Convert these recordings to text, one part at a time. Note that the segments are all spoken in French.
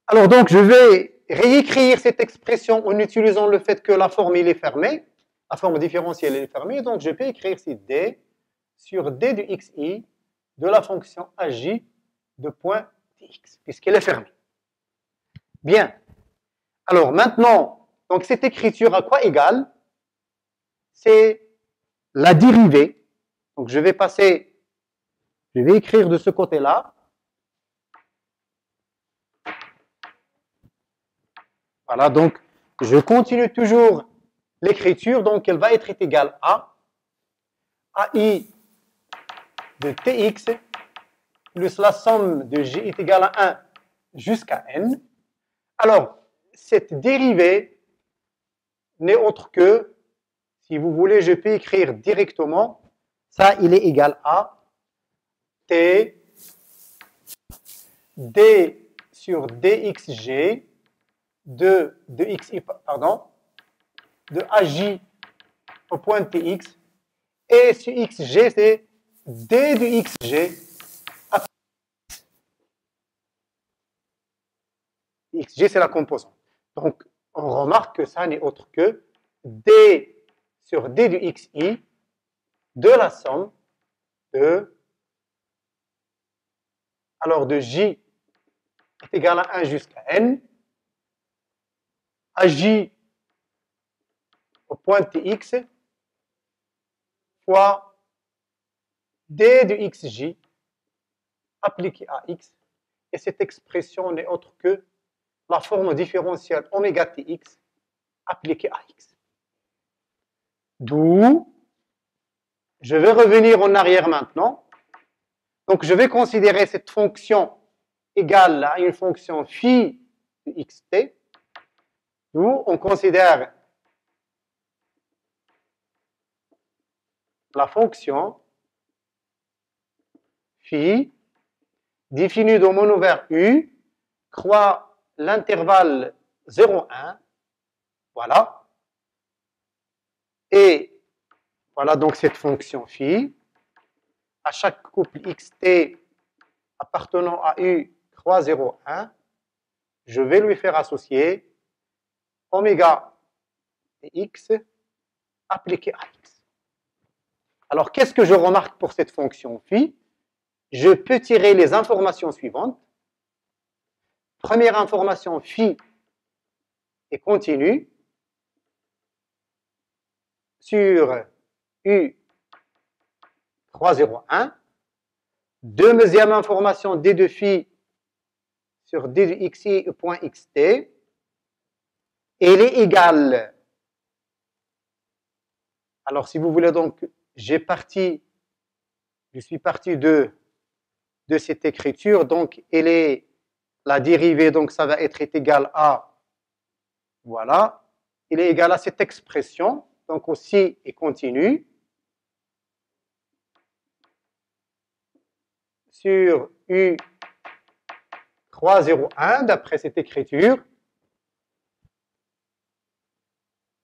Alors donc, je vais réécrire cette expression en utilisant le fait que la forme il est fermée, la forme différentielle est fermée, donc je peux écrire ici d sur d de xi de la fonction aj de point tx, puisqu'elle est fermée. Bien. Alors maintenant, donc cette écriture à quoi égale? C'est la dérivée. Donc je vais écrire de ce côté-là. Voilà, donc je continue toujours l'écriture, donc elle va être égale à AI de Tx plus la somme de J est égale à 1 jusqu'à N. Alors, cette dérivée n'est autre que, si vous voulez, je peux écrire directement, ça il est égal à T D sur dxg de xi, pardon, de aj au point tx, et sur xg, c'est d de xg. xg, c'est la composante. Donc, on remarque que ça n'est autre que d sur d de xi de la somme de j est égal à 1 jusqu'à n, aj au point tx fois d de xj appliqué à x, et cette expression n'est autre que la forme différentielle oméga tx appliquée à x. D'où, je vais revenir en arrière maintenant. Donc, je vais considérer cette fonction égale à une fonction phi de xt, d'où on considère la fonction phi définie de monouvert u croît l'intervalle 0,1, voilà, et voilà donc cette fonction phi, à chaque couple xt appartenant à u croît 0,1, je vais lui faire associer oméga x appliqué à x. Alors, qu'est-ce que je remarque pour cette fonction phi? Je peux tirer les informations suivantes. Première information, phi est continue sur u 3,01. Deuxième information, d de phi sur d de xi point xt. Elle est égale. Alors, si vous voulez, donc, je suis parti de cette écriture, donc elle est la dérivée, donc ça va être égal à, voilà, il est égal à cette expression, donc aussi est continue, sur u 3,01 d'après cette écriture,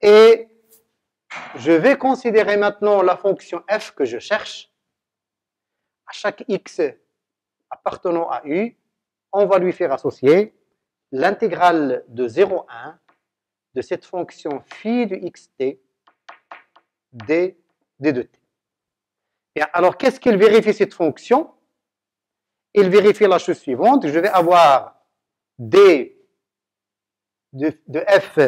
et je vais considérer maintenant la fonction f que je cherche. À chaque x appartenant à u, on va lui faire associer l'intégrale de 0,1 de cette fonction phi de xt d de t. Bien, alors, qu'est-ce qu'elle vérifie cette fonction? Elle vérifie la chose suivante. Je vais avoir d de f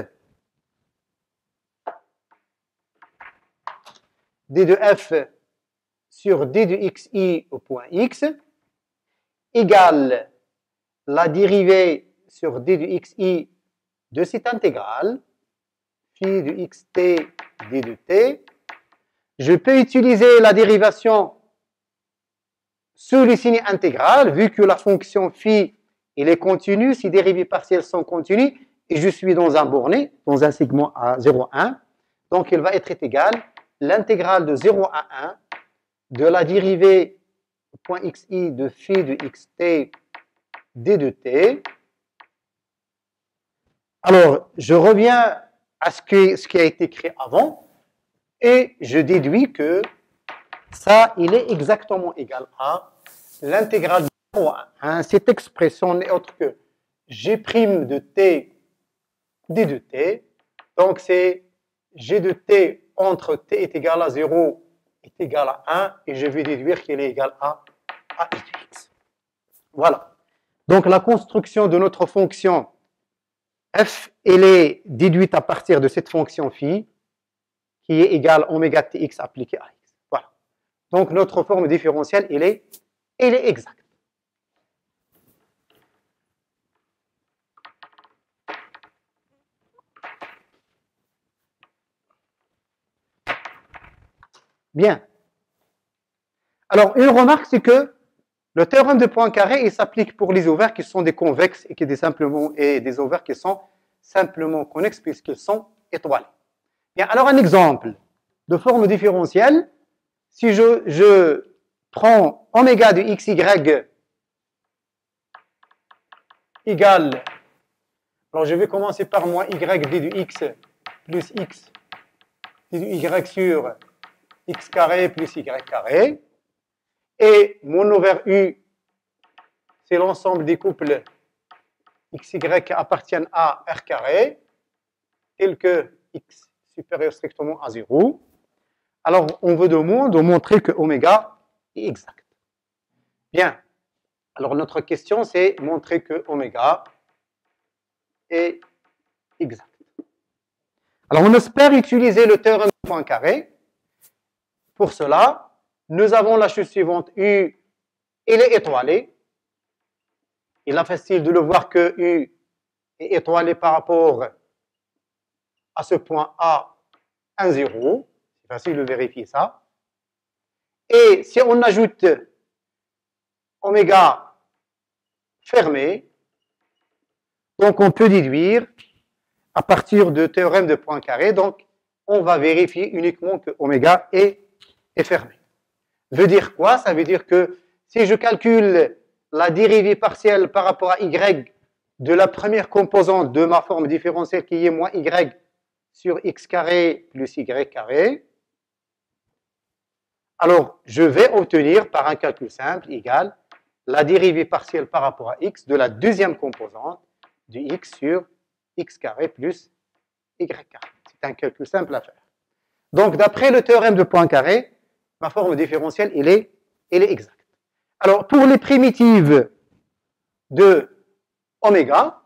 sur d de xi au point x égale la dérivée sur d de xi de cette intégrale, phi de xt d de t. Je peux utiliser la dérivation sous le signe intégral, vu que la fonction phi elle est continue, si dérivées partielles sont continues, et je suis dans un borné, dans un segment à 0,1, donc elle va être égale l'intégrale de 0 à 1 de la dérivée point xi de phi de xt d de t. Alors, je reviens à ce qui a été écrit avant, et je déduis que ça, il est exactement égal à l'intégrale de 0 à 1. Cette expression n'est autre que G' de t d de t. Donc, c'est G de t entre t est égal à 0 est égal à 1, et je vais déduire qu'il est égal à I de x. Voilà. Donc, la construction de notre fonction f, elle est déduite à partir de cette fonction phi, qui est égale oméga tx appliqué à x. Voilà. Donc, notre forme différentielle, elle est exacte. Bien. Alors, une remarque, c'est que le théorème de Poincaré, il s'applique pour les ovaires qui sont des convexes et des ovaires qui sont simplement connexes puisqu'ils sont étoilés. Bien, alors un exemple de forme différentielle, si je prends oméga de xy égale, alors je vais commencer par moins y d de x plus x d de y sur x carré plus y carré, et mon ovaire U, c'est l'ensemble des couples xy qui appartiennent à R carré, tel que x supérieur strictement à 0. Alors, on veut de montrer que oméga est exact. Bien. Alors, notre question, c'est montrer que oméga est exact. Alors, on espère utiliser le théorème de Poincaré. Pour cela, nous avons la chose suivante. U, il est étoilé. Il est facile de le voir que U est étoilé par rapport à ce point A, 1, 0. C'est facile de vérifier ça. Et si on ajoute oméga fermé, donc on peut déduire à partir du théorème de Poincaré, donc on va vérifier uniquement que oméga est fermé. Veut dire quoi? Ça veut dire que si je calcule la dérivée partielle par rapport à y de la première composante de ma forme différentielle qui est moins y sur x carré plus y carré, alors je vais obtenir par un calcul simple égal la dérivée partielle par rapport à x de la deuxième composante de x sur x carré plus y carré. C'est un calcul simple à faire. Donc d'après le théorème de Poincaré, ma forme différentielle, elle est exacte. Alors, pour les primitives de oméga,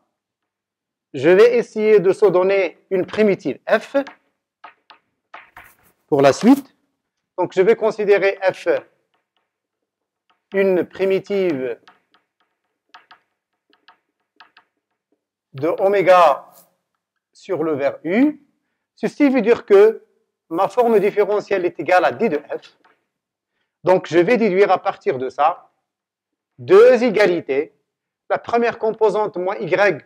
je vais essayer de se donner une primitive f pour la suite. Donc, je vais considérer f une primitive de oméga sur le vers u. Ceci veut dire que ma forme différentielle est égale à d de f. Donc, je vais déduire à partir de ça deux égalités. La première composante, moins y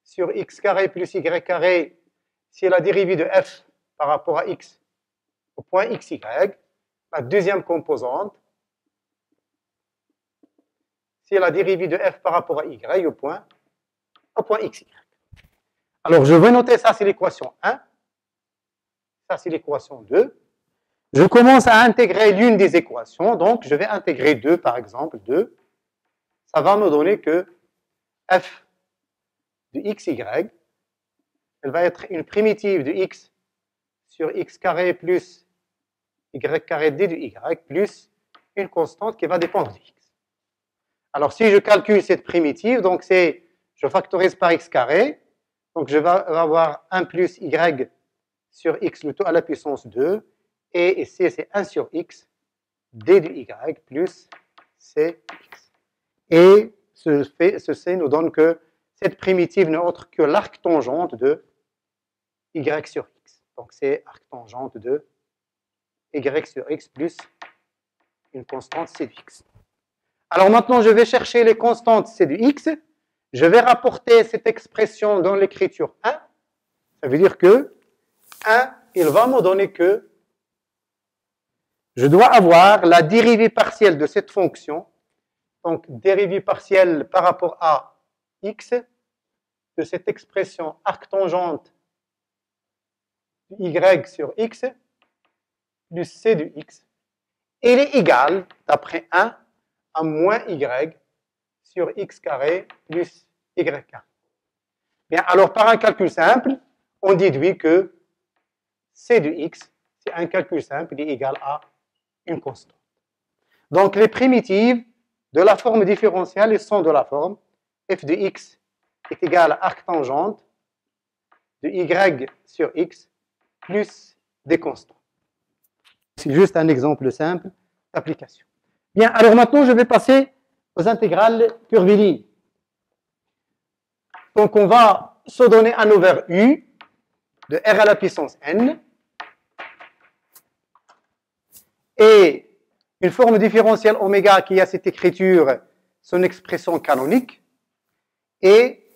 sur x carré plus y carré, c'est la dérivée de f par rapport à x au point xy. La deuxième composante, c'est la dérivée de f par rapport à y au point xy. Alors, je vais noter ça, c'est l'équation 1. Ça, c'est l'équation 2. Je commence à intégrer l'une des équations. Donc, je vais intégrer 2, par exemple, 2. Ça va me donner que f de xy, elle va être une primitive de x sur x carré plus y carré d de y plus une constante qui va dépendre de x. Alors, si je calcule cette primitive, donc je factorise par x carré, donc je vais avoir 1 plus y sur x le tout à la puissance 2, et ici c'est 1 sur x d de y plus cx. Et ceci nous donne que cette primitive n'est autre que l'arc tangente de y sur x. Donc c'est arc tangente de y sur x plus une constante c de x. Alors maintenant, je vais chercher les constantes c de x. Je vais rapporter cette expression dans l'écriture 1. Ça veut dire que 1, il va me donner que je dois avoir la dérivée partielle de cette fonction. Donc, dérivée partielle par rapport à x de cette expression arctangente y sur x plus c de x. Elle est égale, d'après 1, à moins y sur x carré plus y carré. Bien, alors par un calcul simple, on déduit que c de x, c'est un calcul simple, il est égal à une constante. Donc les primitives de la forme différentielle sont de la forme f de x est égal à arc tangente de y sur x plus des constants. C'est juste un exemple simple d'application. Bien, alors maintenant je vais passer aux intégrales curvilignes. Donc on va se donner un over u de r à la puissance n et une forme différentielle oméga qui a cette écriture, son expression canonique, et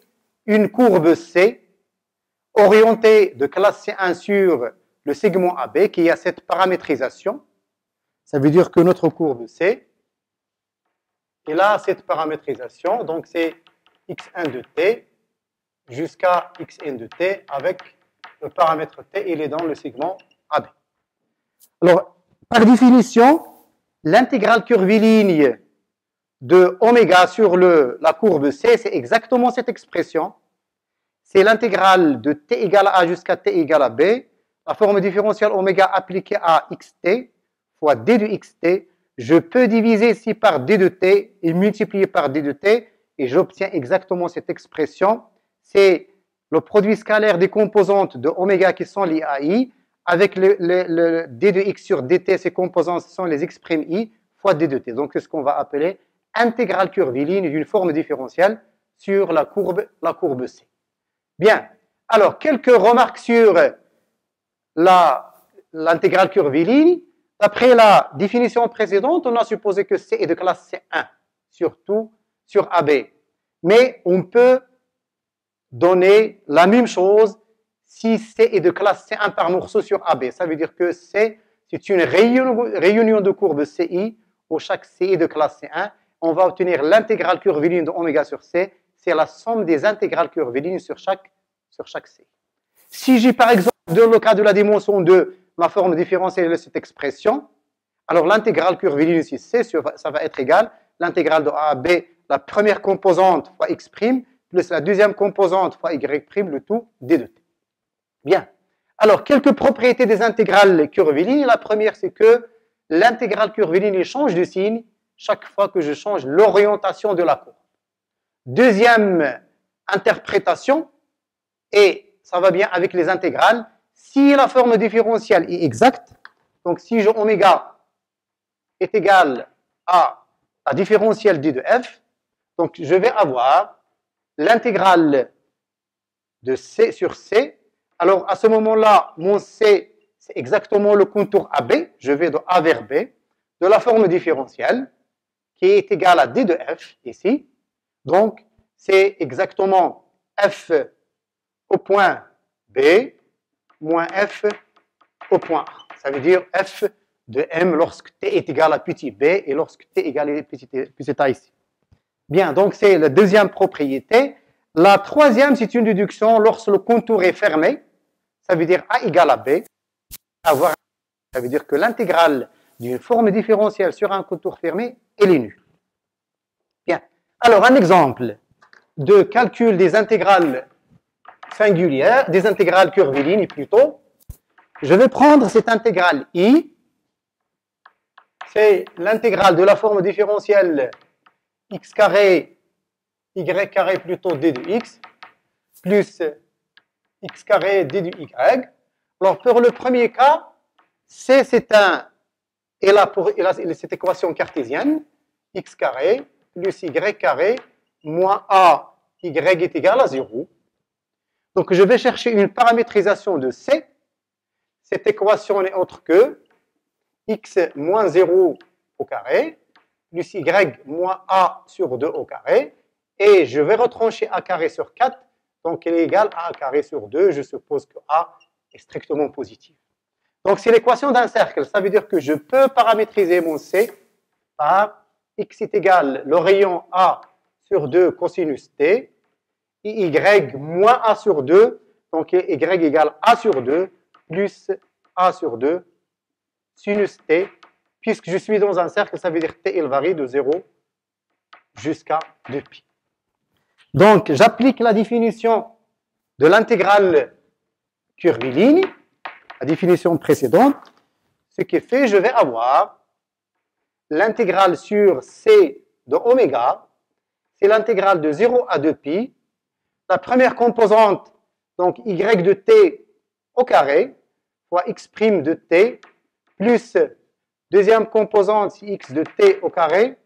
une courbe C orientée de classe C1 sur le segment AB qui a cette paramétrisation. Ça veut dire que notre courbe C, elle a cette paramétrisation, donc c'est x1 de t jusqu'à xn de t avec le paramètre t, il est dans le segment AB. Alors, par définition, l'intégrale curviligne de oméga sur la courbe C, c'est exactement cette expression. C'est l'intégrale de t égale à A jusqu'à t égale à B, la forme différentielle oméga appliquée à xt fois d de xt. Je peux diviser ici par d de t et multiplier par d de t, et j'obtiens exactement cette expression. C'est le produit scalaire des composantes de oméga qui sont liées à i, avec le d de x sur dt, ces composantes sont les x' i fois d de t. Donc c'est ce qu'on va appeler intégrale curviligne d'une forme différentielle sur la courbe C. Bien, alors quelques remarques sur l'intégrale curviligne. D'après la définition précédente, on a supposé que C est de classe C1, surtout sur AB. Mais on peut donner la même chose si C est de classe C1 par morceau sur AB. Ça veut dire que C, c'est une réunion de courbes CI où chaque C est de classe C1. On va obtenir l'intégrale curviligne de oméga sur C. C'est la somme des intégrales curvilignes sur chaque C. Si j'ai par exemple, dans le cas de la dimension de ma forme différentielle de cette expression, alors l'intégrale curviligne ici, C, ça va être égal l'intégrale de A à B, la première composante fois x', plus la deuxième composante fois y', le tout d de t. Bien. Alors, quelques propriétés des intégrales curvilignes. La première, c'est que l'intégrale curviligne change de signe chaque fois que je change l'orientation de la courbe. Deuxième interprétation, et ça va bien avec les intégrales, si la forme différentielle est exacte, donc si je oméga est égal à la différentielle d de f, donc je vais avoir l'intégrale de C sur C. Alors à ce moment-là, mon C, c'est exactement le contour AB, je vais de A vers B, de la forme différentielle, qui est égale à d de f ici. Donc c'est exactement f au point B moins f au point A. Ça veut dire f de m lorsque t est égal à petit b et lorsque t est égal à petit a ici. Bien, donc c'est la deuxième propriété. La troisième, c'est une déduction lorsque le contour est fermé. Ça veut dire a égale à b. Ça veut dire que l'intégrale d'une forme différentielle sur un contour fermé, elle est nulle. Bien. Alors, un exemple de calcul des intégrales singulières, des intégrales curvilignes plutôt. Je vais prendre cette intégrale i. C'est l'intégrale de la forme différentielle x carré, y carré plutôt d de x, plus x carré d de y. Alors, pour le premier cas, C, c'est cette équation cartésienne, x carré plus y carré moins a y est égal à 0. Donc, je vais chercher une paramétrisation de C. Cette équation n'est autre que x moins 0 au carré plus y moins a sur 2 au carré. Et je vais retrancher a carré sur 4. Donc, elle est égale à a carré sur 2. Je suppose que a est strictement positif. Donc, c'est l'équation d'un cercle. Ça veut dire que je peux paramétriser mon C par x est égal le rayon a sur 2 cosinus t, et y moins a sur 2, donc y égale a sur 2 plus a sur 2 sinus t, puisque je suis dans un cercle, ça veut dire t il varie de 0 jusqu'à 2pi. Donc, j'applique la définition de l'intégrale curviligne, la définition précédente. Ce qui fait, je vais avoir l'intégrale sur C de oméga, c'est l'intégrale de 0 à 2pi. La première composante, donc y de t au carré, fois x' de t, plus deuxième composante, c'est x de t au carré,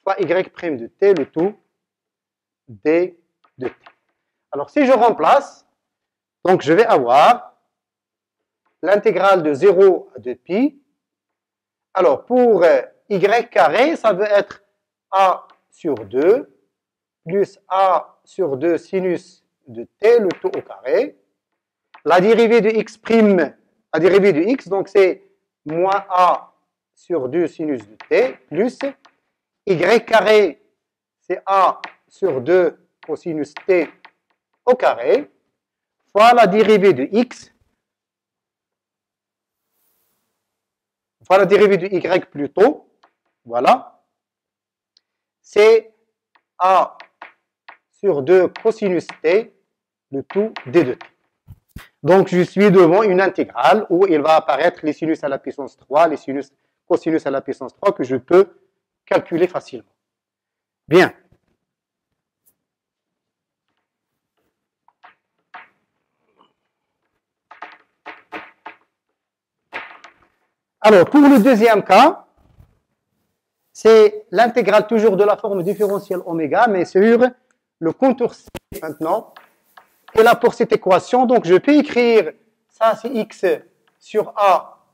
fois y' de t, le tout d de t. Alors, si je remplace, donc je vais avoir l'intégrale de 0 à 2pi. Alors, pour y carré, ça veut être a sur 2 plus a sur 2 sinus de t, le tout au carré. La dérivée de x', la dérivée de x, donc c'est moins a sur 2 sinus de t, plus y carré, c'est a sur 2 cosinus t au carré, fois la dérivée de x, fois la dérivée de y plutôt, voilà, c'est a sur 2 cosinus t, le tout d de t. Donc, je suis devant une intégrale où il va apparaître les sinus à la puissance 3, les sinus, cosinus à la puissance 3 que je peux calculer facilement. Bien. Alors, pour le deuxième cas, c'est l'intégrale toujours de la forme différentielle oméga, mais sur le contour C maintenant. Et là, pour cette équation, donc je peux écrire, ça c'est x sur a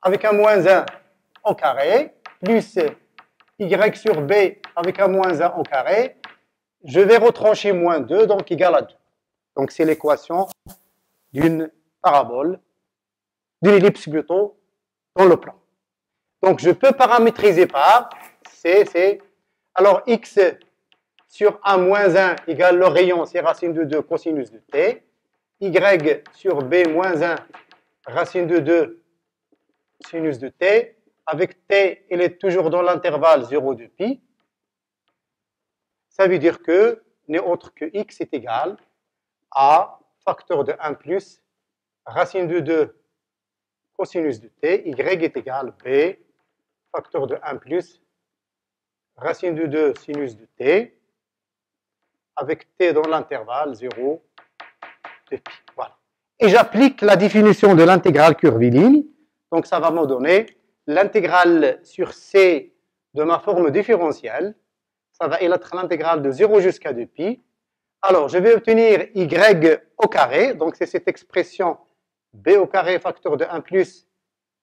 avec un moins 1 au carré, plus y sur b avec un moins 1 au carré. Je vais retrancher moins 2, donc égal à 2. Donc c'est l'équation d'une parabole, d'une ellipse plutôt, dans le plan. Donc je peux paramétriser par C, alors x sur a moins 1 égale le rayon, c'est racine de 2 cosinus de t. Y sur b moins 1, racine de 2 sinus de t. Avec t, il est toujours dans l'intervalle 0 de pi. Ça veut dire que n'est autre que x est égal à facteur de 1 plus racine de 2 cosinus de t. Y est égal à b, facteur de 1 plus racine de 2 sinus de t. Avec t dans l'intervalle 0 de pi. Voilà. Et j'applique la définition de l'intégrale curviligne. Donc ça va me donner l'intégrale sur C de ma forme différentielle. Ça va être l'intégrale de 0 jusqu'à 2pi. Alors je vais obtenir y au carré. Donc c'est cette expression b au carré facteur de 1 plus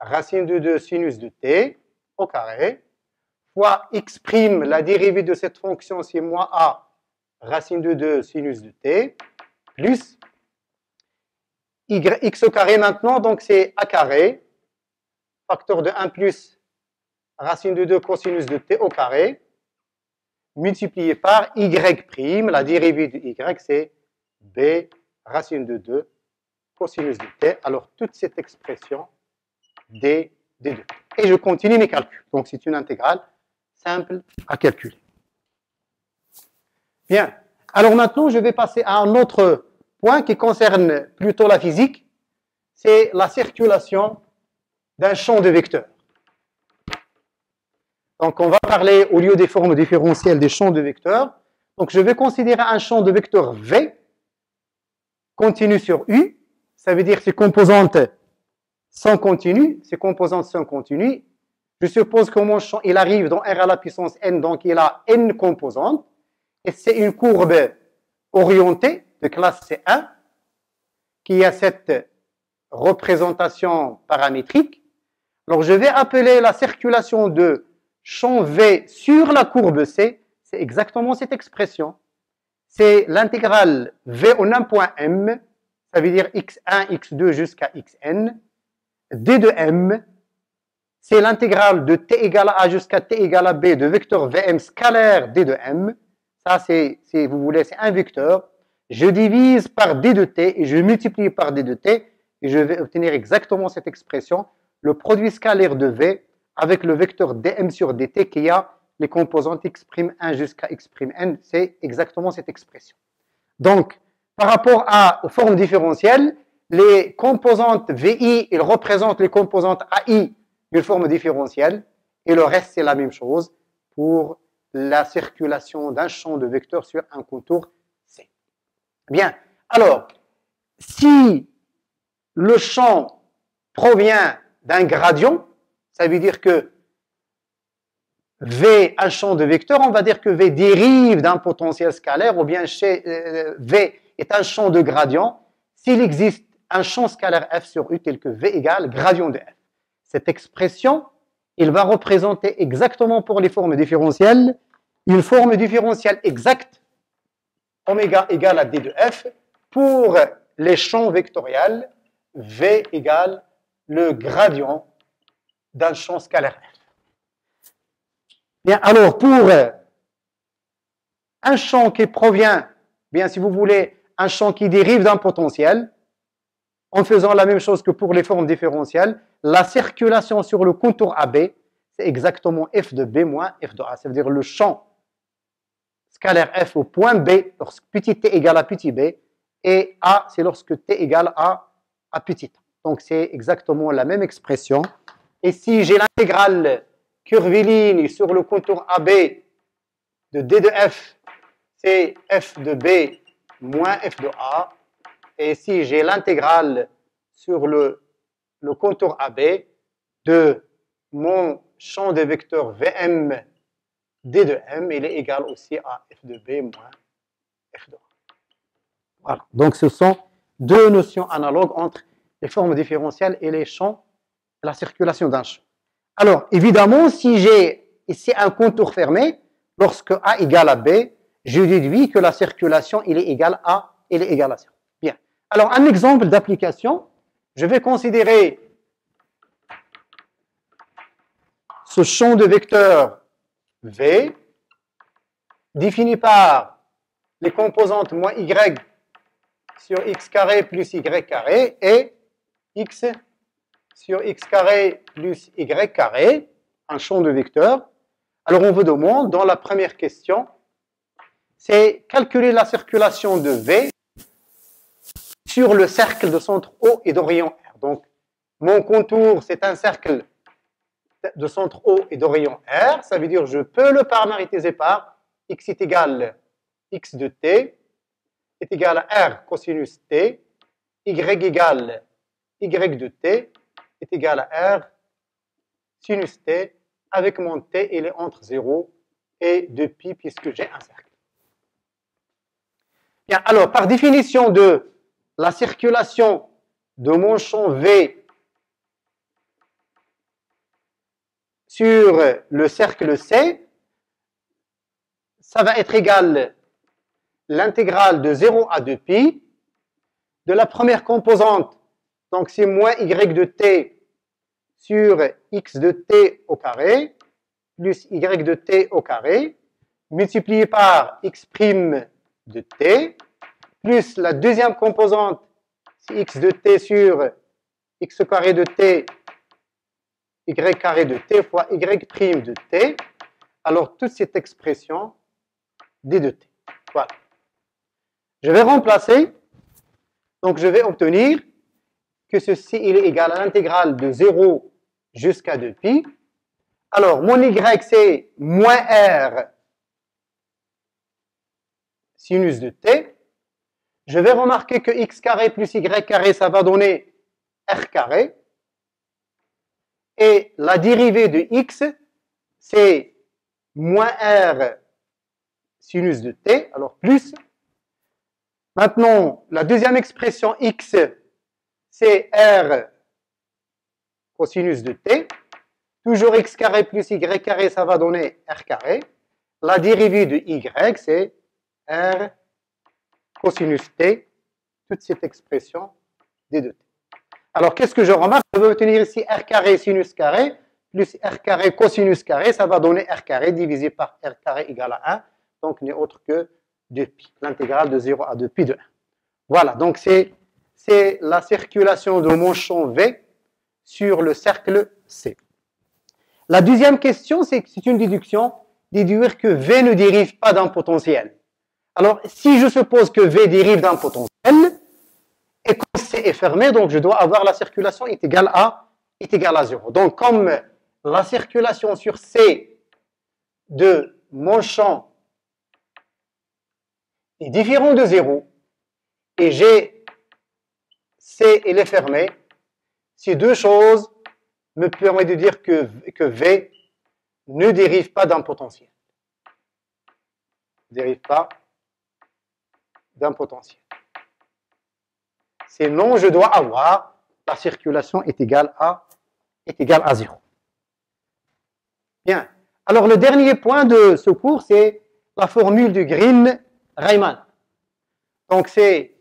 racine de 2 sinus de t au carré, fois x', la dérivée de cette fonction c'est moins a racine de 2 sinus de t, plus x au carré maintenant, donc c'est a carré, facteur de 1 plus racine de 2 cosinus de t au carré, multiplié par y', la dérivée de y, c'est b racine de 2 cosinus de t. Alors, toute cette expression d de 2. Et je continue mes calculs. Donc, c'est une intégrale simple à calculer. Bien. Alors maintenant, je vais passer à un autre point qui concerne plutôt la physique. C'est la circulation d'un champ de vecteurs. Donc, on va parler, au lieu des formes différentielles, des champs de vecteurs. Donc, je vais considérer un champ de vecteurs V continu sur U. Ça veut dire ses composantes sont continues. Ces composantes sont continues. Je suppose que mon champ, il arrive dans R à la puissance N, donc il a N composantes. Et c'est une courbe orientée de classe C1 qui a cette représentation paramétrique. Alors, je vais appeler la circulation de champ V sur la courbe C. C'est exactement cette expression. C'est l'intégrale V en un point M, ça veut dire x1, x2 jusqu'à xn. D de M, c'est l'intégrale de t égale à A jusqu'à t égale à B de vecteur Vm scalaire D de M. Ça, c'est, si vous voulez, c'est un vecteur. Je divise par D de t et je multiplie par D de t et je vais obtenir exactement cette expression. Le produit scalaire de V avec le vecteur dm sur dt qui a les composantes x'1 jusqu'à x', c'est exactement cette expression. Donc, par rapport aux formes différentielles, les composantes VI, ils représentent les composantes AI d'une forme différentielle, et le reste, c'est la même chose pour la circulation d'un champ de vecteurs sur un contour C. Bien, alors, si le champ provient d'un gradient, ça veut dire que V, un champ de vecteurs, on va dire que V dérive d'un potentiel scalaire, ou bien V est un champ de gradient, s'il existe un champ scalaire f sur U tel que V égale gradient de f. Cette expression, il va représenter exactement pour les formes différentielles, une forme différentielle exacte, oméga égale à d de f, pour les champs vectoriels, V égale le gradient d'un champ scalaire f. Bien, alors, pour un champ qui provient, bien, si vous voulez, un champ qui dérive d'un potentiel, en faisant la même chose que pour les formes différentielles, la circulation sur le contour AB, c'est exactement f de B moins f de A. Ça veut dire le champ scalaire f au point B, lorsque petit t égale à petit b, et A, c'est lorsque t égale à petit a. Donc, c'est exactement la même expression. Et si j'ai l'intégrale curviligne sur le contour AB de D de F, c'est F de B moins F de A. Et si j'ai l'intégrale sur le contour AB de mon champ de vecteurs VM D de M, il est égal aussi à F de B moins F de A. Voilà. Donc, ce sont deux notions analogues entre les formes différentielles et les champs, la circulation d'un champ. Alors, évidemment, si j'ai ici un contour fermé, lorsque A égale à B, je déduis que la circulation, il est égal à 0. Bien. Alors, un exemple d'application, je vais considérer ce champ de vecteurs V, défini par les composantes moins Y sur X carré plus Y carré et X sur X carré plus Y carré, un champ de vecteurs. Alors, on vous demande, dans la première question, c'est calculer la circulation de V sur le cercle de centre O et d'horizon R. Donc, mon contour, c'est un cercle de centre O et d'horizon R. Ça veut dire que je peux le paramétriser par X est égal X de T est égal à R cosinus T, Y égale Y de T est égal à R sinus T, avec mon T, il est entre 0 et 2π puisque j'ai un cercle. Bien, alors, par définition de la circulation de mon champ V sur le cercle C, ça va être égal l'intégrale de 0 à 2π de la première composante, donc c'est moins Y de T sur X de T au carré, plus Y de T au carré, multiplié par X' de T, plus la deuxième composante, c'est X de T sur X carré de T, Y carré de T fois Y' de T. Alors, toute cette expression, D de T. Voilà. Je vais remplacer, donc je vais obtenir que ceci il est égal à l'intégrale de 0 jusqu'à 2π. Alors, mon Y, c'est moins R sinus de T. Je vais remarquer que X carré plus Y carré, ça va donner R carré. Et la dérivée de X, c'est moins R sinus de T, alors plus. Maintenant, la deuxième expression X, c'est R cosinus de T. Toujours X carré plus Y carré, ça va donner R carré. La dérivée de Y, c'est R cosinus T. Toute cette expression D de T. Alors, qu'est-ce que je remarque? Je vais obtenir ici R carré sinus carré plus R carré cosinus carré. Ça va donner R carré divisé par R carré égale à 1. Donc, n'est autre que 2π. L'intégrale de 0 à 2π de 1. Voilà, donc c'est la circulation de mon champ V sur le cercle C. La deuxième question, c'est une déduction déduire que V ne dérive pas d'un potentiel. Alors, si je suppose que V dérive d'un potentiel, et quand C est fermé, donc je dois avoir la circulation est égale à 0. Donc, comme la circulation sur C de mon champ est différent de 0, et G, C, il est fermé, ces deux choses me permettent de dire que V ne dérive pas d'un potentiel. Ne dérive pas d'un potentiel. Sinon, je dois avoir la circulation est égale à 0. Bien. Alors, le dernier point de ce cours, c'est la formule de Green-Rayman. Donc, c'est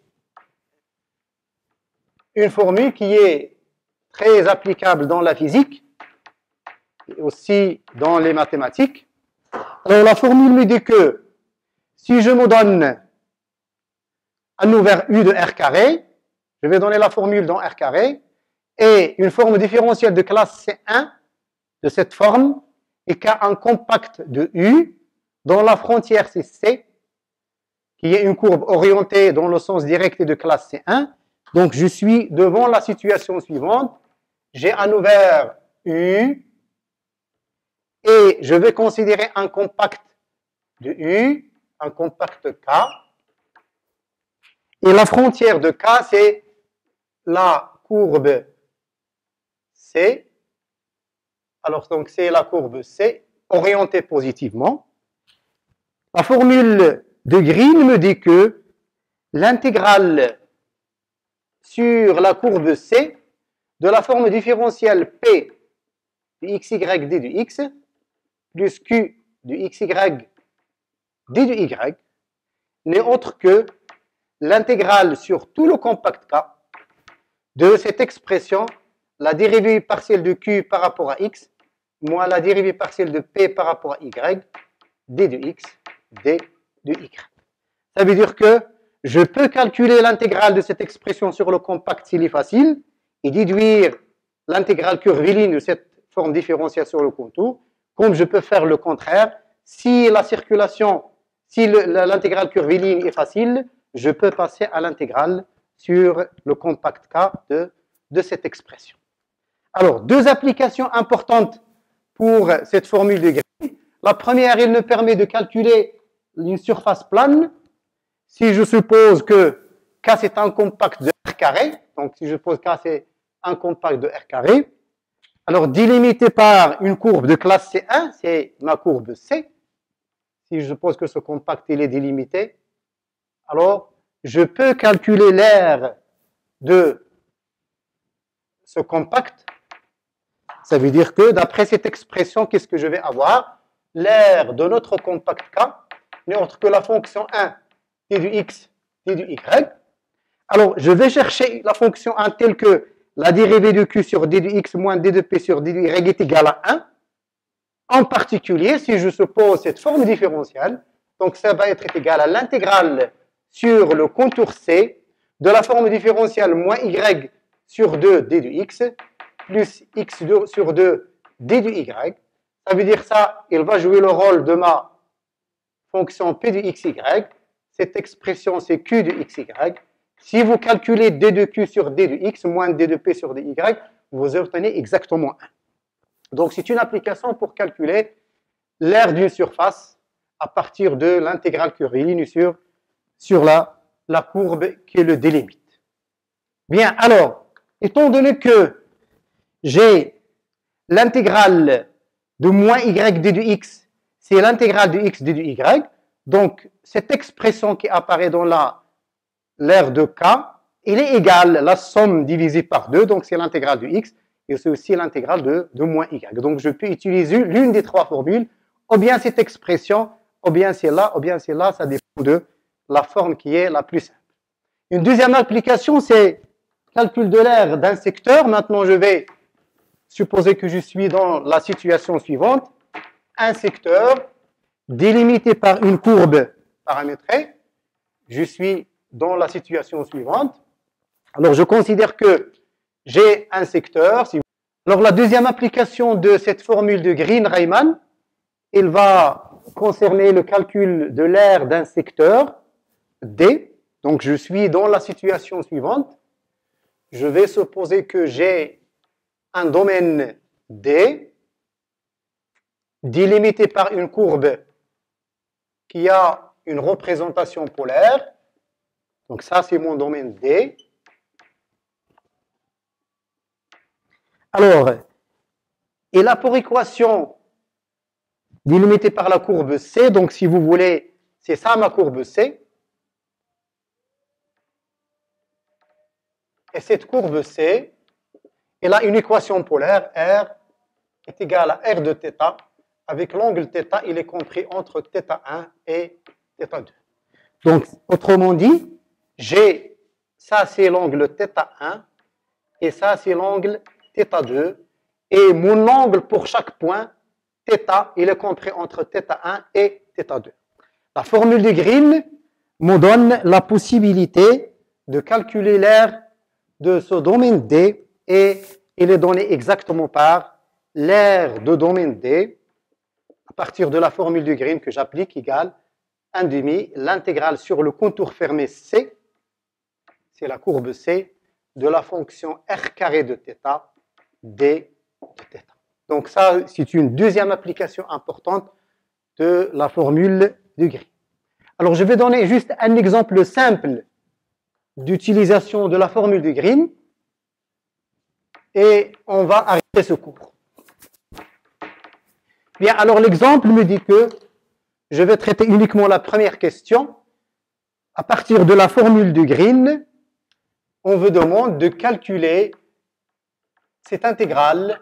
une formule qui est très applicable dans la physique et aussi dans les mathématiques. Alors, la formule me dit que si je me donne un ouvert U de R carré, je vais donner la formule dans R carré, et une forme différentielle de classe C1 de cette forme est qu'a un compact de U dont la frontière c'est C, qui est une courbe orientée dans le sens direct et de classe C1. Donc je suis devant la situation suivante. J'ai un ouvert U et je vais considérer un compact de U, un compact K. Et la frontière de K, c'est la courbe C. Alors, donc, c'est la courbe C orientée positivement. La formule de Green me dit que l'intégrale sur la courbe C de la forme différentielle P de xy d de x plus Q de xy d de y n'est autre que l'intégrale sur tout le compact K de cette expression, la dérivée partielle de Q par rapport à x, moins la dérivée partielle de P par rapport à y, d de x, d de y. Ça veut dire que je peux calculer l'intégrale de cette expression sur le compact s'il est facile et déduire l'intégrale curviligne de cette forme différentielle sur le contour, comme je peux faire le contraire. Si la circulation, si l'intégrale curviligne est facile, je peux passer à l'intégrale sur le compact K de cette expression. Alors, deux applications importantes pour cette formule de Green. La première, elle nous permet de calculer une surface plane. Si je suppose que K c'est un compact de R carré, donc si je suppose K c'est un compact de R carré, alors délimité par une courbe de classe C1, c'est ma courbe C. Si je suppose que ce compact il est délimité, alors je peux calculer l'aire de ce compact. Ça veut dire que d'après cette expression, qu'est-ce que je vais avoir? L'aire de notre compact K n'est autre que la fonction 1 d du x, d du y. Alors, je vais chercher la fonction 1 telle que la dérivée de q sur d du x moins d de p sur d du y est égale à 1. En particulier, si je suppose cette forme différentielle, donc ça va être égal à l'intégrale sur le contour C de la forme différentielle moins y sur 2 d du x plus x sur 2 d du y. Ça veut dire ça, il va jouer le rôle de ma fonction p de xy. Cette expression, c'est q de xy. Si vous calculez d de q sur d de x moins d de p sur dy, vous obtenez exactement 1. Donc, c'est une application pour calculer l'aire d'une surface à partir de l'intégrale curviligne sur la courbe qui le délimite. Bien, alors, étant donné que j'ai l'intégrale de moins y d de x, c'est l'intégrale de x d de y, donc cette expression qui apparaît dans l'aire de K, elle est égale la somme divisée par 2, donc c'est l'intégrale de x, et c'est aussi l'intégrale de moins y. Donc je peux utiliser l'une des trois formules, ou bien cette expression, ou bien celle-là, ou bien celle-là, ça dépend de la forme qui est la plus simple. Une deuxième application, c'est calcul de l'aire d'un secteur. Maintenant, je vais supposer que je suis dans la situation suivante. Un secteur délimité par une courbe paramétrée. Je suis dans la situation suivante. Alors, je considère que j'ai un secteur. Alors, la deuxième application de cette formule de Green-Rayman, il va concerner le calcul de l'aire d'un secteur D. Donc, je suis dans la situation suivante. Je vais supposer que j'ai un domaine D délimité par une courbe qui a une représentation polaire. Donc, ça, c'est mon domaine D. Alors, et là, pour équation délimitée par la courbe C, donc si vous voulez, c'est ça ma courbe C. Et cette courbe C, elle a une équation polaire, R est égal à R de θ, avec l'angle θ, il est compris entre θ1 et θ2. Donc, autrement dit, j'ai, ça c'est l'angle θ1, et ça c'est l'angle θ2, et mon angle pour chaque point, θ, il est compris entre θ1 et θ2. La formule de Green me donne la possibilité de calculer l'aire de ce domaine D, et il est donné exactement par l'aire de domaine D, à partir de la formule de Green que j'applique, égale 1 demi, l'intégrale sur le contour fermé C, c'est la courbe C, de la fonction R carré de θ, D de θ. Donc ça, c'est une deuxième application importante de la formule de Green. Alors, je vais donner juste un exemple simple d'utilisation de la formule de Green et on va arrêter ce cours. Bien, alors l'exemple me dit que je vais traiter uniquement la première question. À partir de la formule de Green, on vous demande de calculer cette intégrale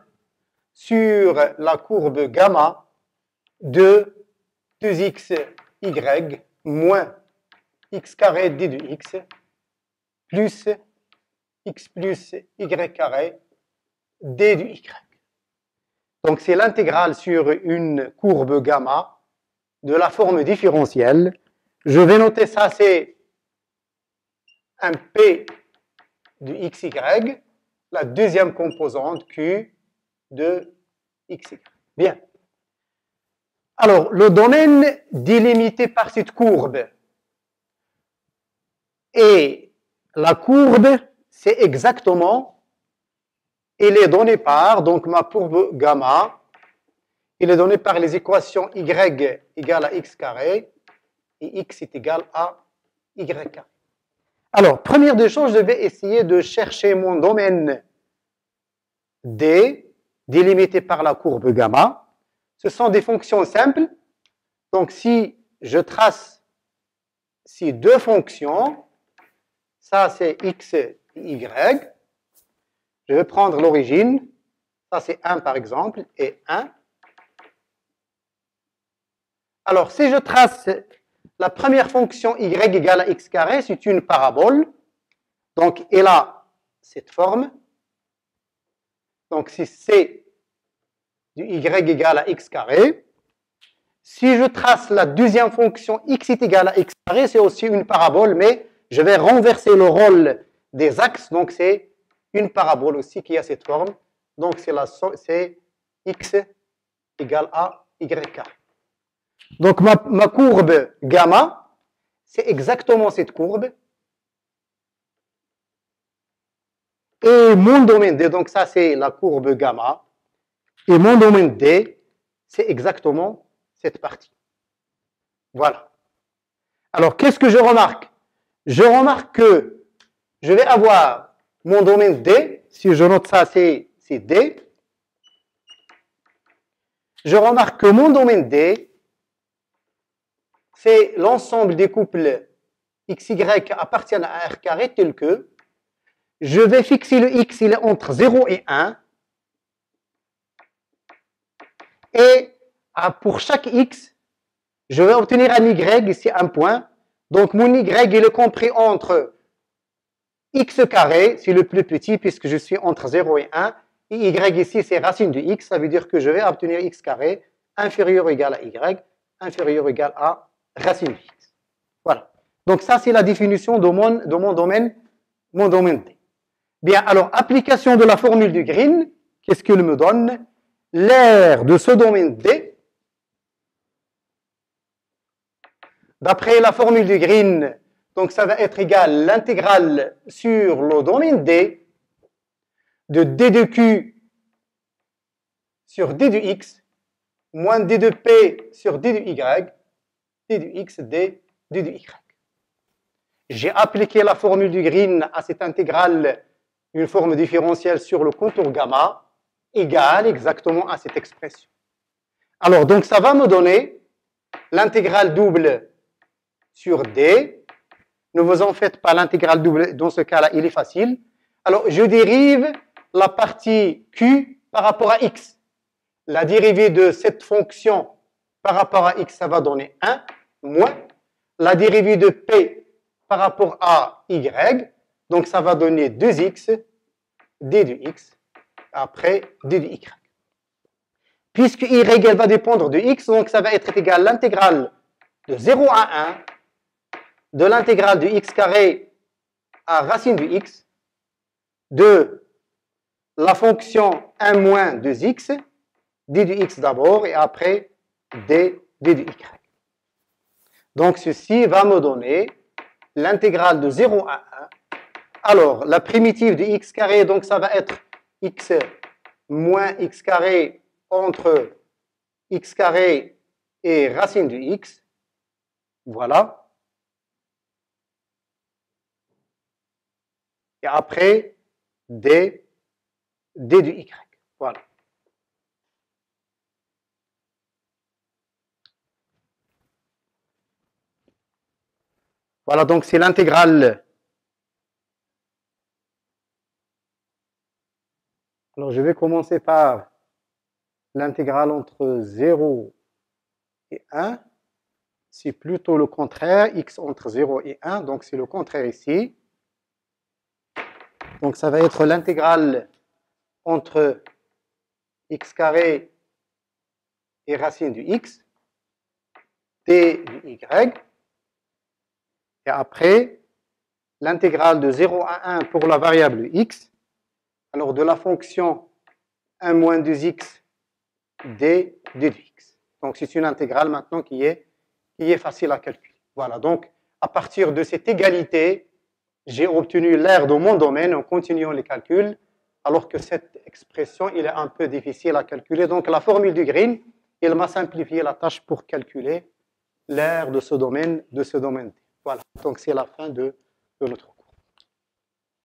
sur la courbe gamma de 2xy moins x carré d de x plus x plus y carré d de y. Donc c'est l'intégrale sur une courbe gamma de la forme différentielle. Je vais noter ça, c'est un p de xy, la deuxième composante q de xy. Bien. Alors, le domaine délimité par cette courbe et la courbe, c'est exactement, il est donné par, donc ma courbe gamma, il est donné par les équations y égale à x carré et x est égal à y carré. Alors, première des choses, je vais essayer de chercher mon domaine D, délimité par la courbe gamma. Ce sont des fonctions simples. Donc, si je trace ces deux fonctions, ça c'est x et y, je vais prendre l'origine, ça c'est 1 par exemple, et 1. Alors, si je trace la première fonction y égale à x carré, c'est une parabole. Donc, elle a cette forme. Donc, si c du y égale à x carré, si je trace la deuxième fonction x est égal à x carré, c'est aussi une parabole, mais je vais renverser le rôle des axes. Donc, c'est une parabole aussi qui a cette forme. Donc, c'est x égale à y carré. Donc, ma courbe gamma, c'est exactement cette courbe. Et mon domaine D, donc ça, c'est la courbe gamma. Et mon domaine D, c'est exactement cette partie. Voilà. Alors, qu'est-ce que je remarque? Je remarque que je vais avoir mon domaine D. Si je note ça, c'est D. Je remarque que mon domaine D, c'est l'ensemble des couples XY appartiennent à R carré tel que je vais fixer le X, il est entre 0 et 1. Et pour chaque X, je vais obtenir un Y, ici un point. Donc mon Y, il est compris entre X carré, c'est le plus petit puisque je suis entre 0 et 1. Et Y ici, c'est racine de X, ça veut dire que je vais obtenir X carré inférieur ou égal à Y, inférieur ou égal à racine de X. Voilà. Donc ça, c'est la définition de mon domaine D. Bien, alors, application de la formule de Green, qu'est-ce qu'elle me donne? L'aire de ce domaine D, D'après la formule de Green, donc ça va être égal à l'intégrale sur le domaine D de D de Q sur D de X moins D de P sur D de Y, D de X, D de Y. J'ai appliqué la formule de Green à cette intégrale, une forme différentielle sur le contour gamma, égale exactement à cette expression. Alors, donc ça va me donner l'intégrale double sur D. Ne vous en faites pas, l'intégrale double, dans ce cas-là, il est facile. Alors, je dérive la partie Q par rapport à X. La dérivée de cette fonction par rapport à X, ça va donner 1, moins la dérivée de P par rapport à Y, donc ça va donner 2x, d de x, après d de y. Puisque y elle va dépendre de x, donc ça va être égal à l'intégrale de 0 à 1 de l'intégrale de x carré à racine de x de la fonction 1 moins 2x, d de x d'abord et après d de y. Donc ceci va me donner l'intégrale de 0 à 1. Alors, la primitive de x carré, donc ça va être x moins x carré entre x carré et racine de x. Voilà. Et après, d de y. Voilà. Voilà, donc c'est l'intégrale. Alors, je vais commencer par l'intégrale entre 0 et 1. C'est plutôt le contraire, x entre 0 et 1, donc c'est le contraire ici. Donc, ça va être l'intégrale entre x carré et racine du x, d du y. Et après, l'intégrale de 0 à 1 pour la variable x. Alors, de la fonction 1 moins 2x d de x. Donc, c'est une intégrale maintenant qui est facile à calculer. Voilà, donc, à partir de cette égalité, j'ai obtenu l'aire de mon domaine en continuant les calculs, alors que cette expression, il est un peu difficile à calculer. Donc, la formule de Green, il m'a simplifié la tâche pour calculer l'aire de ce domaine. Voilà, donc c'est la fin de notre cours.